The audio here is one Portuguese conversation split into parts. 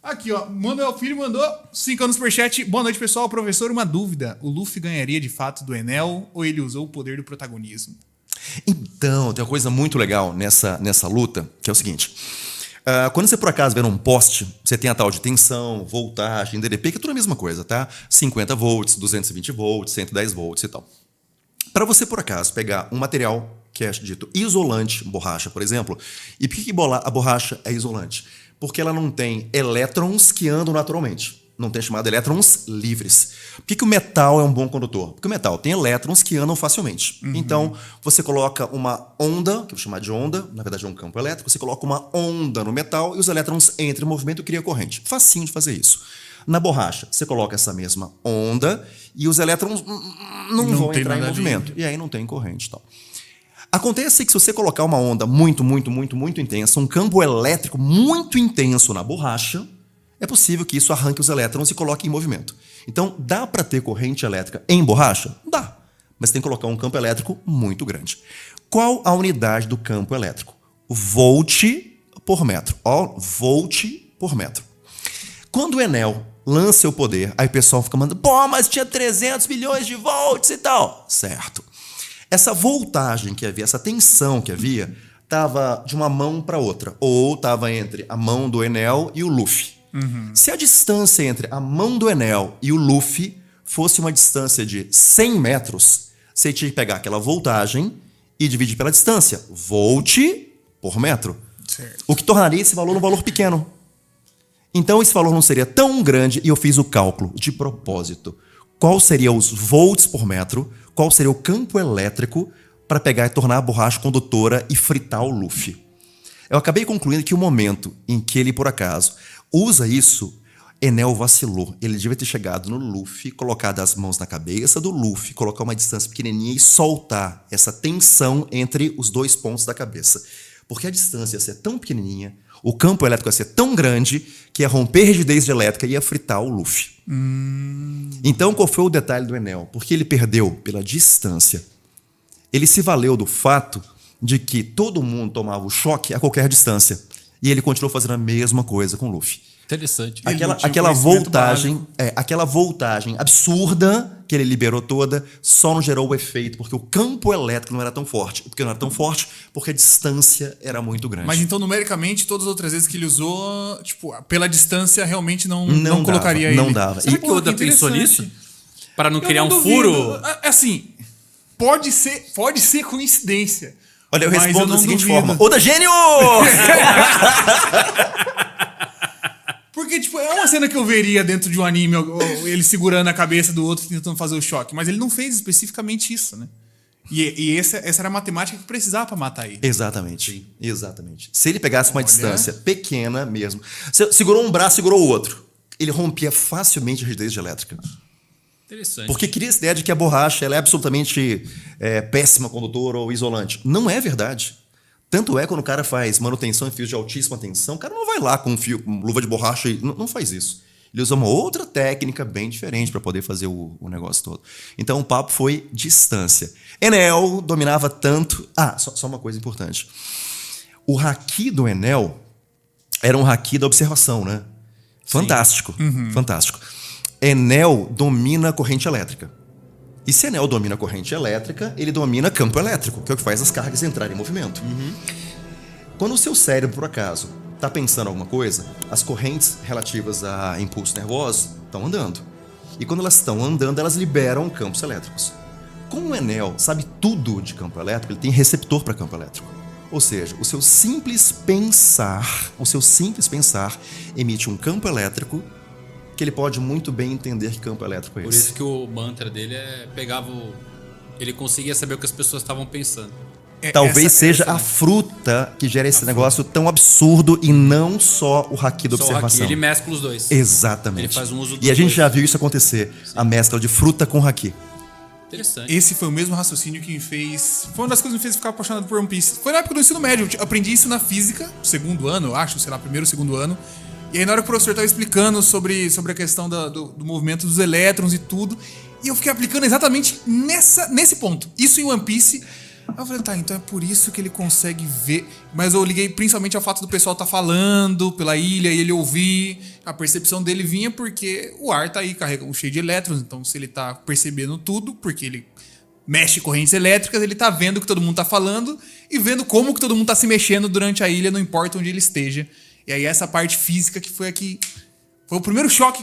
Aqui, ó. Manuel Filho mandou 5 anos por chat. Boa noite, pessoal. Professor, uma dúvida. O Luffy ganharia de fato do Enel ou ele usou o poder do protagonismo? Então, tem uma coisa muito legal nessa luta, que é o seguinte. Quando você, por acaso, vê num poste, você tem a tal de tensão, voltagem, DDP, que é tudo a mesma coisa, tá? 50 volts, 220 volts, 110 volts e tal. Para você, por acaso, pegar um material que é dito isolante, borracha, por exemplo, e por que a borracha é isolante? Porque ela não tem elétrons que andam naturalmente. Não tem chamado elétrons livres. Por que o metal é um bom condutor? Porque o metal tem elétrons que andam facilmente. Então, você coloca uma onda, que eu vou chamar de onda, na verdade é um campo elétrico, você coloca uma onda no metal e os elétrons entram em movimento e cria corrente. Facinho de fazer isso. Na borracha, você coloca essa mesma onda e os elétrons não vão entrar em movimento. E aí não tem corrente e tal. Acontece que se você colocar uma onda muito intensa, um campo elétrico muito intenso na borracha, é possível que isso arranque os elétrons e coloque em movimento. Então, dá para ter corrente elétrica em borracha? Dá. Mas tem que colocar um campo elétrico muito grande. Qual a unidade do campo elétrico? Volt por metro. Ó, volt por metro. Quando o Enel lança o poder, aí o pessoal fica mandando, pô, mas tinha 300 milhões de volts e tal. Certo. Essa voltagem que havia, essa tensão que havia, estava de uma mão para outra. Ou estava entre a mão do Enel e o Luffy. Se a distância entre a mão do Enel e o Luffy fosse uma distância de 100 metros, você tinha que pegar aquela voltagem e dividir pela distância. Volt por metro. Certo. O que tornaria esse valor um valor pequeno. Então esse valor não seria tão grande e eu fiz o cálculo de propósito. Qual seria os volts por metro, qual seria o campo elétrico para pegar e tornar a borracha condutora e fritar o Luffy. Eu acabei concluindo que o momento em que ele, por acaso, usa isso, Enel vacilou. Ele devia ter chegado no Luffy, colocado as mãos na cabeça do Luffy, colocar uma distância pequenininha e soltar essa tensão entre os dois pontos da cabeça. Porque a distância ia ser tão pequenininha, o campo elétrico ia ser tão grande, que ia romper a rigidez elétrica e ia fritar o Luffy. Então, qual foi o detalhe do Enel? Porque ele perdeu pela distância. Ele se valeu do fato de que todo mundo tomava o choque a qualquer distância. E ele continuou fazendo a mesma coisa com o Luffy. Interessante. Aquela voltagem absurda que ele liberou toda só não gerou o efeito, porque o campo elétrico não era tão forte. Porque não era tão forte, porque a distância era muito grande. Mas então, numericamente, todas as outras vezes que ele usou, tipo, pela distância, realmente não colocaria ele. Não dava. Será que o Oda pensou nisso? Para não criar um furo? Assim, pode ser coincidência. Olha, eu respondo da seguinte forma. Oda gênio! Porque, tipo, é uma cena que eu veria dentro de um anime, ele segurando a cabeça do outro tentando fazer o choque. Mas ele não fez especificamente isso, né? E essa era a matemática que precisava pra matar ele. Exatamente. Sim. Exatamente. Se ele pegasse uma distância pequena mesmo, segurou um braço, segurou o outro, ele rompia facilmente a rigidez elétrica. Interessante. Porque cria essa ideia de que a borracha ela é absolutamente péssima condutora ou isolante. Não é verdade. Tanto é quando o cara faz manutenção em fios de altíssima tensão, o cara não vai lá com luva de borracha e não faz isso. Ele usa uma outra técnica bem diferente para poder fazer o negócio todo. Então o papo foi distância. Enel dominava tanto... só uma coisa importante. O haki do Enel era um haki da observação, né? Fantástico. Fantástico. Enel domina a corrente elétrica. E se Enel domina a corrente elétrica, ele domina campo elétrico, que é o que faz as cargas entrarem em movimento. Quando o seu cérebro, por acaso, está pensando alguma coisa, as correntes relativas a impulsos nervosos estão andando. E quando elas estão andando, elas liberam campos elétricos. Como o Enel sabe tudo de campo elétrico, ele tem receptor para campo elétrico. Ou seja, o seu simples pensar emite um campo elétrico que ele pode muito bem entender que campo elétrico é esse. Por isso que o mantra dele ele conseguia saber o que as pessoas estavam pensando. Talvez seja a fruta que gera esse negócio tão absurdo e não só o haki da observação. Ele mescla os dois. Exatamente. Ele faz um uso dos E a gente dois. já viu isso acontecer. Sim. A mescla de fruta com haki. Interessante. Esse foi o mesmo raciocínio que me fez... Foi uma das coisas que me fez ficar apaixonado por One Piece. Foi na época do ensino médio. Eu aprendi isso na física, segundo ano, eu acho, sei lá, primeiro ou segundo ano. E aí na hora que o professor estava explicando sobre a questão do movimento dos elétrons e tudo, e eu fiquei aplicando exatamente nesse ponto. Isso em One Piece, Aí eu falei, tá, então é por isso que ele consegue ver. Mas eu liguei principalmente ao fato do pessoal tá falando pela ilha e ele ouvir. A percepção dele vinha porque o ar tá aí carregando cheio de elétrons. Então, se ele tá percebendo tudo, porque ele mexe correntes elétricas, ele tá vendo o que todo mundo tá falando e vendo como que todo mundo tá se mexendo durante a ilha, não importa onde ele esteja. E aí essa parte física que foi aqui. Foi o primeiro choque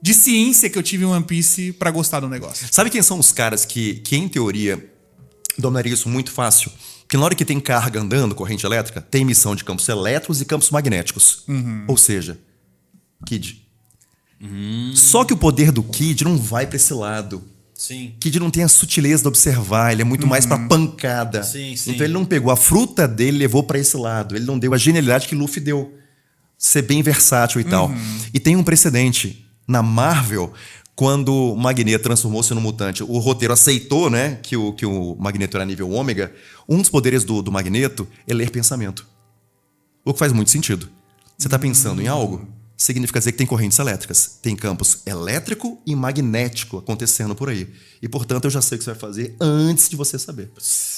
de ciência que eu tive em One Piece pra gostar do negócio. Sabe quem são os caras que em teoria, dominaria isso muito fácil? Porque na hora que tem carga andando, corrente elétrica, tem emissão de campos elétricos e campos magnéticos. Ou seja, Kid. Só que o poder do Kid não vai pra esse lado. Sim. Kid não tem a sutileza de observar, ele é muito mais pra pancada. Sim, sim. Então ele não pegou a fruta dele e levou pra esse lado. Ele não deu a genialidade que Luffy deu. Ser bem versátil e tal. E tem um precedente. Na Marvel, quando o Magneto transformou-se no mutante, o roteiro aceitou, né, que o Magneto era nível ômega. Um dos poderes do Magneto é ler pensamento. O que faz muito sentido. Você tá pensando em algo? Significa dizer que tem correntes elétricas. Tem campos elétrico e magnético acontecendo por aí. E, portanto, eu já sei o que você vai fazer antes de você saber.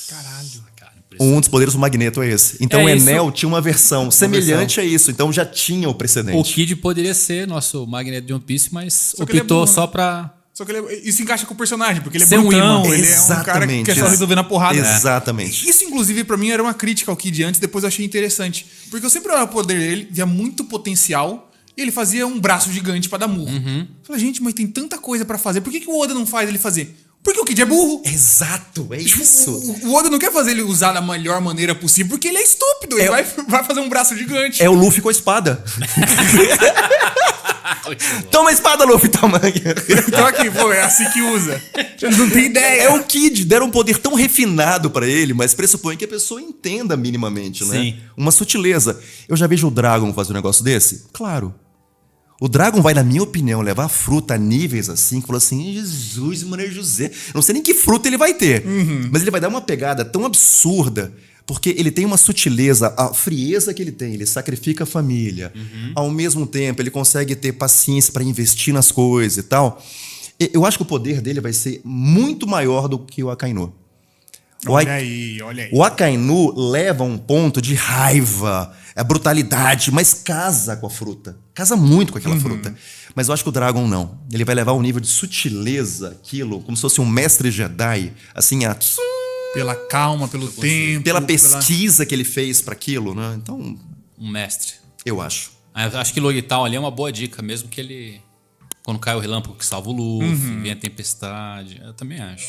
Caralho. Cara, Um dos poderes do Magneto é esse. Então o isso. Enel tinha uma versão semelhante a isso. Então já tinha o precedente. O Kid poderia ser nosso Magneto de One Piece, mas Só que ele é optou burro, né? só pra... Só que isso encaixa com o personagem, porque ele é Ser um brutão, imã. ele é um cara que quer só resolver na porrada. Exatamente. Isso, inclusive, pra mim era uma crítica ao Kid antes, depois eu achei interessante. Porque eu sempre olhava o poder dele, via muito potencial, e ele fazia um braço gigante pra dar murro. Eu falei, gente, mas tem tanta coisa pra fazer, por que o Oda não faz ele fazer? Porque o Kid é burro. Exato, é Tipo, isso. o Oda não quer fazer ele usar da melhor maneira possível, porque ele é estúpido. Ele vai fazer um braço gigante. É o Luffy com a espada. Toma a espada, Luffy, toma. Então aqui, pô, é assim que usa. Ele não tem ideia. É o Kid, deram um poder tão refinado pra ele, mas pressupõe que a pessoa entenda minimamente, né? Sim. Uma sutileza. Eu já vejo o Dragon fazer um negócio desse? Claro. O Dragon vai, na minha opinião, levar a fruta a níveis assim, que falou assim, Jesus, Maria José. Não sei nem que fruta ele vai ter, mas ele vai dar uma pegada tão absurda, porque ele tem uma sutileza, a frieza que ele tem, ele sacrifica a família. Ao mesmo tempo, ele consegue ter paciência para investir nas coisas e tal. Eu acho que o poder dele vai ser muito maior do que o Akainu. Olha aí. O Akainu leva a um ponto de raiva, é brutalidade, mas casa com a fruta. Casa muito com aquela fruta. Mas eu acho que o Dragon não. Ele vai levar um nível de sutileza, aquilo, como se fosse um mestre Jedi, assim, Pela calma, pelo tempo. pela pesquisa que ele fez para aquilo, né? Então, Um mestre. eu acho. Eu acho que Logital ali é uma boa dica, mesmo que ele... Quando cai o relâmpago que salva o Luffy, vem a tempestade. Eu também acho.